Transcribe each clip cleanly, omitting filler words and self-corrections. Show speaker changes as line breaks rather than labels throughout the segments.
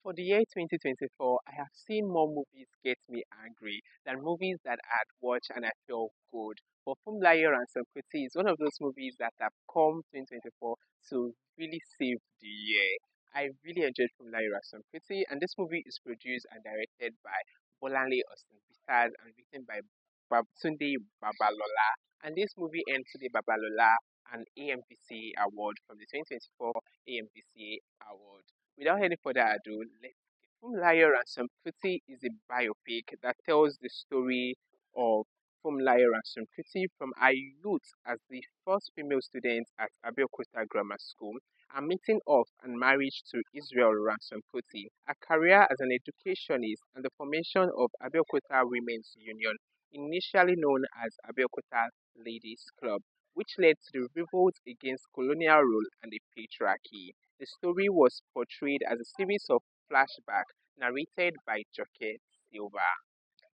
For the year 2024, I have seen more movies get me angry than movies that I'd watched and I felt good. But Funmilayo Ransome-Kuti is one of those movies that have come 2024 to really save the year. I really enjoyed Funmilayo Ransome-Kuti, and this movie is produced and directed by Bolanle Austin Peters and written by Babatunde Babalola. And this movie earned Tunde Babalola an AMVC award from the 2024 AMVC award. Without any further ado, let's Funmilayo Ransome-Kuti is a biopic that tells the story of Funmilayo Ransome-Kuti from her youth as the first female student at Abeokuta Grammar School, a meeting of and marriage to Israel Ransome-Kuti, a career as an educationist, and the formation of Abeokuta Women's Union, initially known as Abeokuta Ladies Club, which led to the revolt against colonial rule and the patriarchy. The story was portrayed as a series of flashbacks narrated by Joke Silva.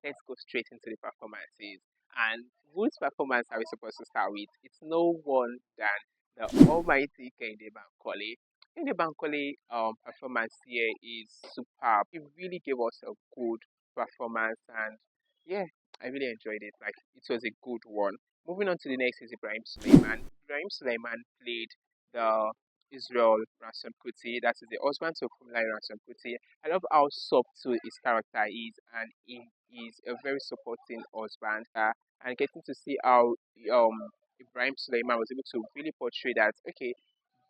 Let's go straight into the performances. And whose performance are we supposed to start with? It's no one than the almighty Kehinde Bankole. Kehinde Bankole performance here is superb. He really gave us a good performance, and yeah, I really enjoyed it. Like, it was a good one. Moving on to the next is Ibrahim Suleiman. Ibrahim Suleiman played the Israel Ransome-Kuti, that is the husband to Funmilayo Ransome-Kuti. I love how subtle his character is, and he is a very supporting husband. And getting to see how Ibrahim Suleiman was able to really portray that, okay,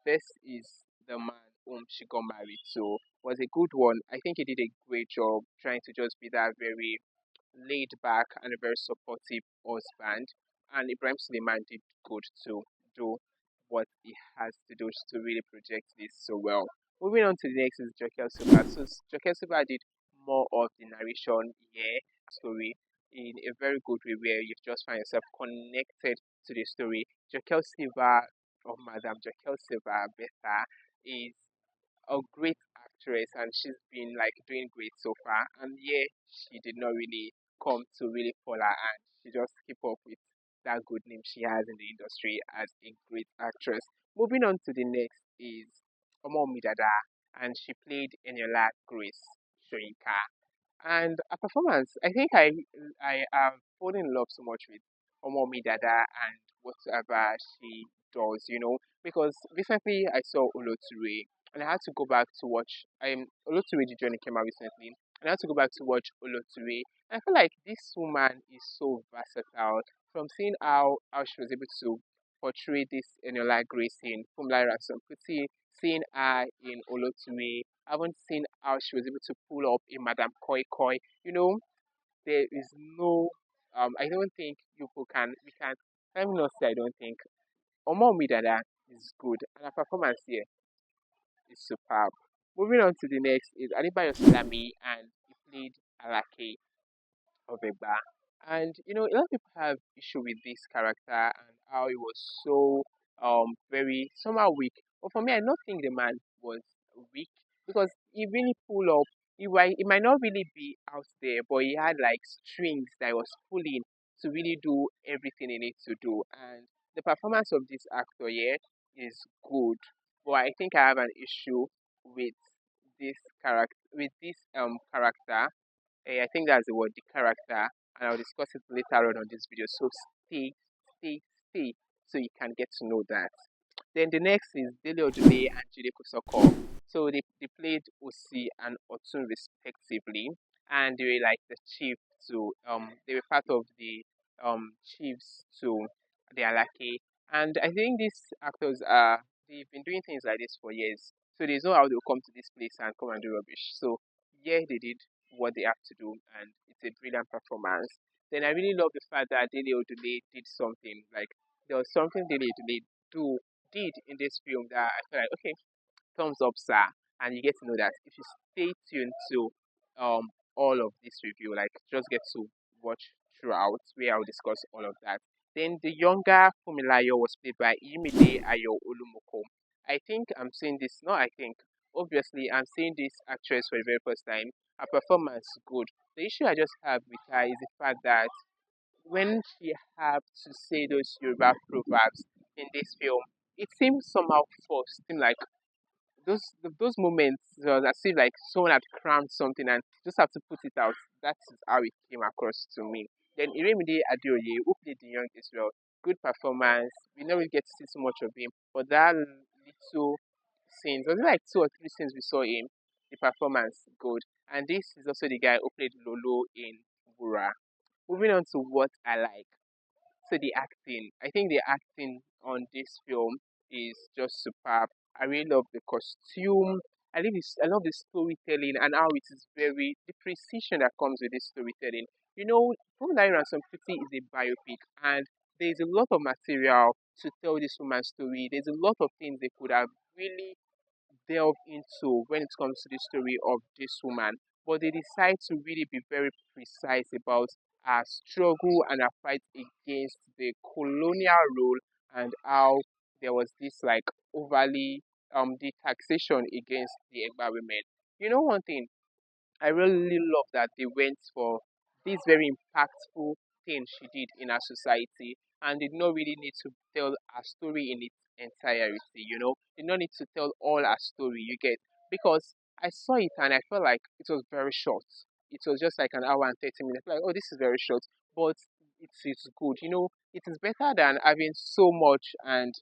this is the man whom she got married to, was a good one. I think he did a great job trying to just be that very laid back and a very supportive husband. And Ibrahim Suleiman did good to do what he has to do to really project this so well. Moving on to the next is Joke Silva. So Joke Silva did more of the narration here, story in a very good way where you just find yourself connected to the story. Joke Silva or Madam Joke Silva Beta is a great actress, and she's been like doing great so far. And yeah, she did not really come to really fall her hand. She just keep up with that good name she has in the industry as a great actress. Moving on to the next is Omowumi Dada, and she played Eniola Grace Shoyinka. And a performance, I think I have fallen in love so much with Omowumi Dada and whatever she does, because recently I saw Oloture and I had to go back to watch. Oloture the journey came out recently, and I had to go back to watch Oloture. And I feel like this woman is so versatile. From seeing how she was able to portray this Eniola Grace in Funmilayo Ransome-Kuti, seeing her in Oloture, I haven't seen how she was able to pull up in Madame Koi Koi. You know, there is no I don't think people can we can let me not say I don't think Omowumi Dada is good, and her performance here is superb. Moving on to the next is Adebayo Salami, and he played Alake of Egba. And a lot of people have issue with this character and how he was so very somehow weak. But for me, I don't think the man was weak because he really pulled up. He might not really be out there, but he had like strings that he was pulling to really do everything he needs to do. And the performance of this actor here is good. But I think I have an issue with this character. I think that's the word, the character, and I'll discuss it later on this video. So stay, stay, stay, so you can get to know that. Then the next is Dele Odule and Jide Kosoko. So they played Osi and Otun respectively, and they were like the chief to they were part of the chiefs to the Alake. And I think these actors are they've been doing things like this for years. So they know how they'll come to this place and come and do rubbish. So yeah, they did what they have to do, and it's a brilliant performance. Then I really love the fact that Dele Odule did something like there was something Dele Odule do did in this film that I feel like okay, thumbs up, sir, and you get to know that if you stay tuned to all of this review, like just get to watch throughout where I'll discuss all of that. Then the younger Fumilayo was played by Imide Ayo Olumoko. I think I'm saying this, no, I think obviously I'm seeing this actress for the very first time. Her performance good. The issue I just have with her is the fact that when she have to say those Yoruba proverbs in this film, it seems somehow forced. Seem like those moments, it was as if like someone had crammed something and just have to put it out. That is how it came across to me. Then Iremide Adeoye, who played the young Israel, good performance. We never get to see so much of him, but that little scenes, was it like two or three scenes we saw him, the performance good. And this is also the guy who played Lolo in Bura. Moving on to what I like. So the acting, I think the acting on this film is just superb. I really love the costume. I love the storytelling and how it is very the precision that comes with this storytelling. You know, Funmilayo Ransome-Kuti is a biopic, and there's a lot of material to tell this woman's story. There's a lot of things they could have really delve into when it comes to the story of this woman, but they decide to really be very precise about her struggle and her fight against the colonial rule and how there was this like overly the taxation against the Egba women. You know one thing, I really love that they went for this very impactful thing she did in our society and did not really need to tell her story in its entirety, you know. Did not need to tell all her story, you get. Because I saw it and I felt like it was very short. It was just like an hour and 30 minutes. Like, oh, this is very short. But it's good. You know, it is better than having so much and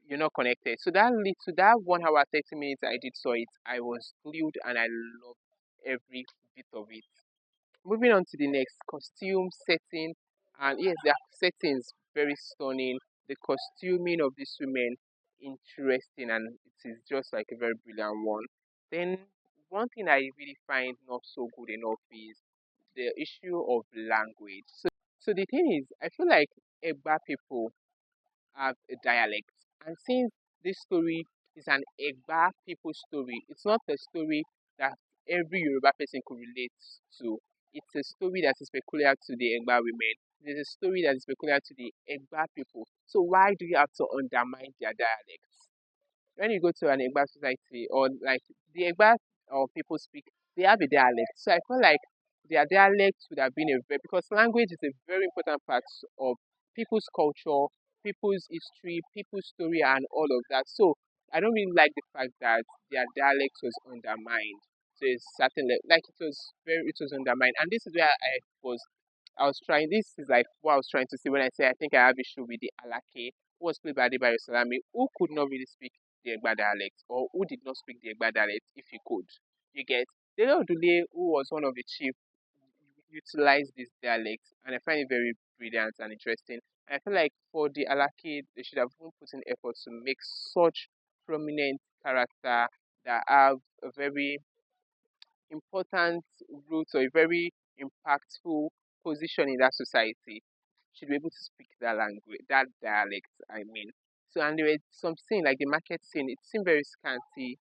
you're not connected. So that 1 hour 30 minutes I did saw it, I was glued and I loved every bit of it. Moving on to the next costume setting, and yes, the settings very stunning. The costuming of these women interesting, and it is just like a very brilliant one. Then one thing I really find not so good enough is the issue of language. So the thing is, I feel like Egba people have a dialect. And since this story is an Egba people story, it's not a story that every Yoruba person could relate to. It's a story that is peculiar to the Egba women. It is a story that is peculiar to the Egba people. So why do you have to undermine their dialects? When you go to an Egba society or like the Egba or people speak, they have a dialect. So I feel like their dialect would have been a very, because language is a very important part of people's culture, people's history, people's story, and all of that. So I don't really like the fact that their dialect was undermined to a certain level. Like it was undermined, and this is where I was trying. This is like what I was trying to say when I say I think I have issue with the Alake, who was played by Adebayo Salami, who could not really speak the Egba dialect, or who did not speak the Egba dialect if he could. You get Dele Odule, who was one of the chief, utilized this dialect, and I find it very brilliant and interesting. And I feel like for the Alake, they should have even put in effort to make such prominent character that have a very important root or a very impactful position in that society should be able to speak that language, that dialect, I mean. So, and there were some scene, like the market scene, it seemed very scanty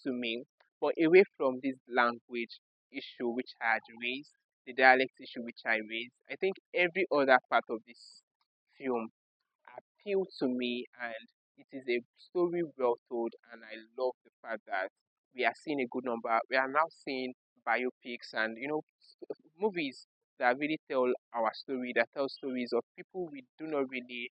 to me. But away from this language issue which I had raised, the dialect issue which I raised, I think every other part of this film appeal to me, and it is a story well told, and I love the fact that we are seeing a good number. We are now seeing biopics and movies that really tell our story, that tell stories of people we do not really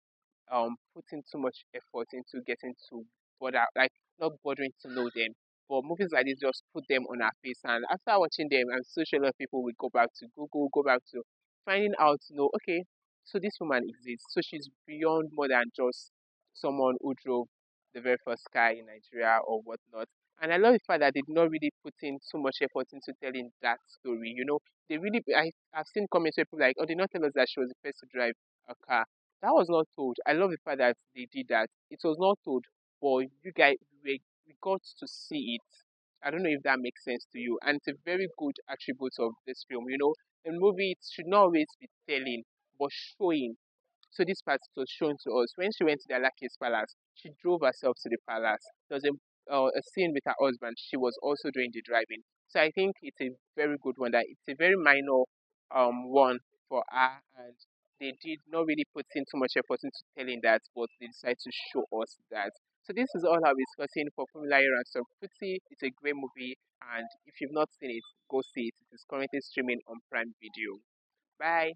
put in too much effort into getting to bother, like not bothering to know them. But movies like this just put them on our face, and after watching them, I'm so sure a lot of people will go back to Google, go back to finding out, okay, so this woman exists. So she's beyond more than just someone who drove the very first car in Nigeria or whatnot. And I love the fact that they did not really put in so much effort into telling that story. They really, I've seen comments where people like, oh, they not tell us that she was the first to drive a car. That was not told. I love the fact that they did that. It was not told, but you guys, we got to see it. I don't know if that makes sense to you. And it's a very good attribute of this film. A movie it should not always be telling, but showing. So this part was shown to us. When she went to the Alaki's palace, she drove herself to the palace. There was a scene with her husband. She was also doing the driving. So I think it's a very good one. That it's a very minor one for her, and they did not really put in too much effort into telling that, but they decided to show us that. So this is all I'll be discussing for Funmilayo Ransome-Kuti. It's a great movie, and if you've not seen it, go see it. It is currently streaming on Prime Video. Bye.